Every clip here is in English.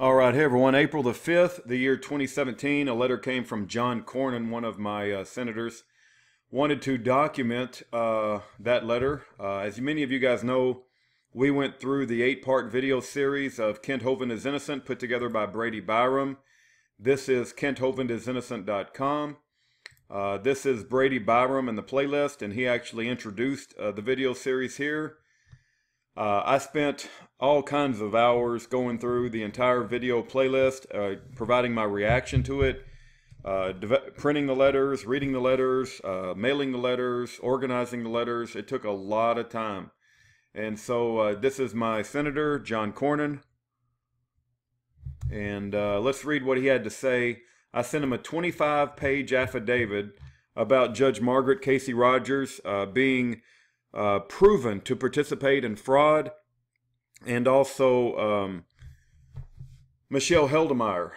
All right, hey everyone. April the 5th, the year 2017, a letter came from John Cornyn, one of my senators. Wanted to document that letter. As many of you guys know, we went through the 8-part video series of Kent Hovind is Innocent, put together by Brady Byram. This is KentHovindisinnnocent.com. This is Brady Byram in the playlist, and he actually introduced the video series here. I spent all kinds of hours going through the entire video playlist, providing my reaction to it, printing the letters, reading the letters, mailing the letters, organizing the letters. It took a lot of time. And so this is my Senator John Cornyn. And let's read what he had to say. I sent him a 25-page affidavit about Judge Margaret Casey Rogers being proven to participate in fraud, and also Michelle Heldemeyer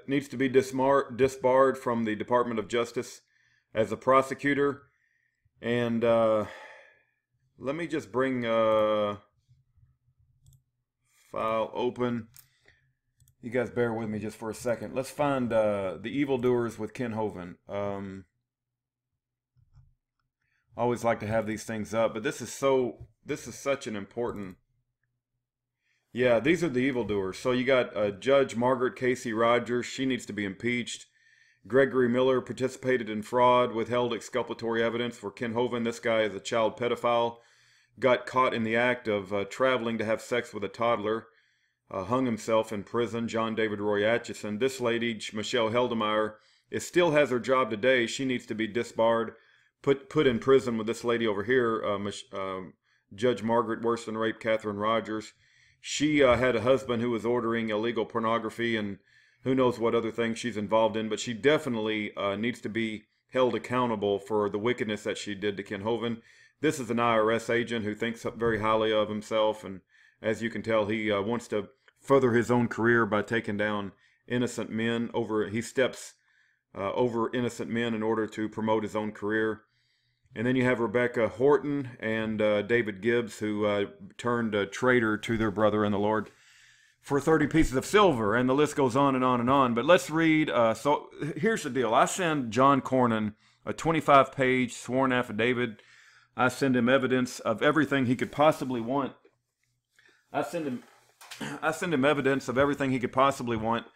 needs to be disbarred from the Department of Justice as a prosecutor. And let me just bring file open. You guys bear with me just for a second. Let's find the evildoers with Ken Hovind. Always like to have these things up, but this is such an important. Yeah, these are the evildoers. So you got Judge Margaret Casey Rogers. She needs to be impeached. Gregory Miller participated in fraud, withheld exculpatory evidence for Ken Hovind. This guy is a child pedophile. Got caught in the act of traveling to have sex with a toddler. Hung himself in prison. John David Roy Atchison. This lady, Michelle Heldemeyer, still has her job today. She needs to be disbarred. Put in prison with this lady over here, Judge Margaret worse than rape Catherine Rogers. She had a husband who was ordering illegal pornography and who knows what other things she's involved in, but she definitely needs to be held accountable for the wickedness that she did to Ken Hovind. This is an IRS agent who thinks very highly of himself, and as you can tell, he wants to further his own career by taking down innocent men. He steps over innocent men in order to promote his own career. And then you have Rebecca Horton and David Gibbs, who turned a traitor to their brother in the Lord for 30 pieces of silver, and the list goes on and on and on. But let's read. So here's the deal. I send John Cornyn a 25-page sworn affidavit. I send him evidence of everything he could possibly want. I send him evidence of everything he could possibly want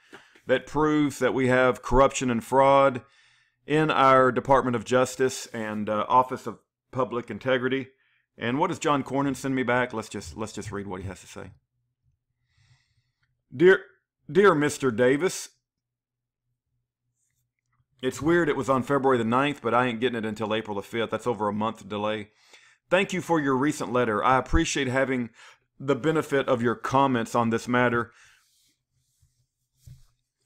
that proves that we have corruption and fraud in our Department of Justice and Office of Public Integrity. And what does John Cornyn send me back? Let's just read what he has to say. Dear Mr. Davis, it's weird it was on February the 9th, but I ain't getting it until April the 5th. That's over a month delay. Thank you for your recent letter. I appreciate having the benefit of your comments on this matter.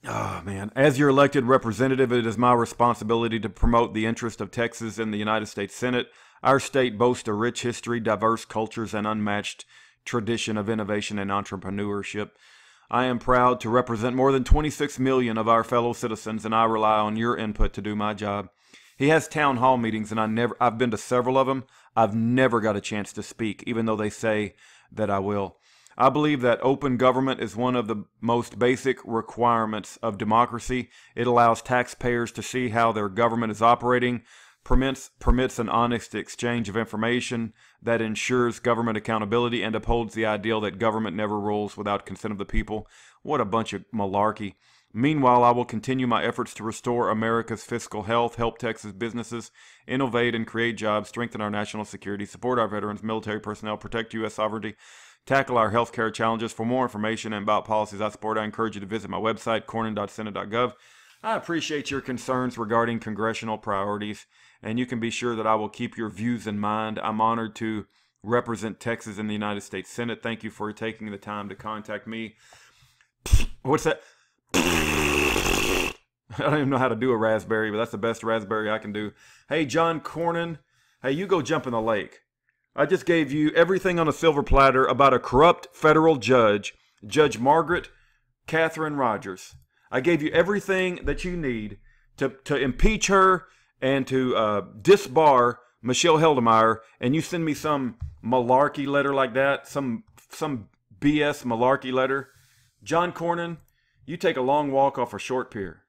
Oh, man. As your elected representative, it is my responsibility to promote the interest of Texas in the United States Senate. Our state boasts a rich history, diverse cultures, and unmatched tradition of innovation and entrepreneurship. I am proud to represent more than 26 million of our fellow citizens, and I rely on your input to do my job. He has town hall meetings, and I've been to several of them. I've never got a chance to speak, even though they say that I will. I believe that open government is one of the most basic requirements of democracy. It allows taxpayers to see how their government is operating, permits an honest exchange of information that ensures government accountability, and upholds the ideal that government never rules without consent of the people. What a bunch of malarkey. Meanwhile, I will continue my efforts to restore America's fiscal health, help Texas businesses, innovate and create jobs, strengthen our national security, support our veterans, military personnel, protect U.S. sovereignty, tackle our healthcare challenges. For more information about policies I support, I encourage you to visit my website, cornyn.senate.gov. I appreciate your concerns regarding congressional priorities, and you can be sure that I will keep your views in mind. I'm honored to represent Texas in the United States Senate. Thank you for taking the time to contact me. What's that? I don't even know how to do a raspberry, but that's the best raspberry I can do. Hey, John Cornyn, hey, you go jump in the lake. I just gave you everything on a silver platter about a corrupt federal judge, Judge Margaret Catherine Rogers. I gave you everything that you need to impeach her and to disbar Michelle Heldemeyer, and you send me some malarkey letter like that, some BS malarkey letter. John Cornyn, you take a long walk off a short pier.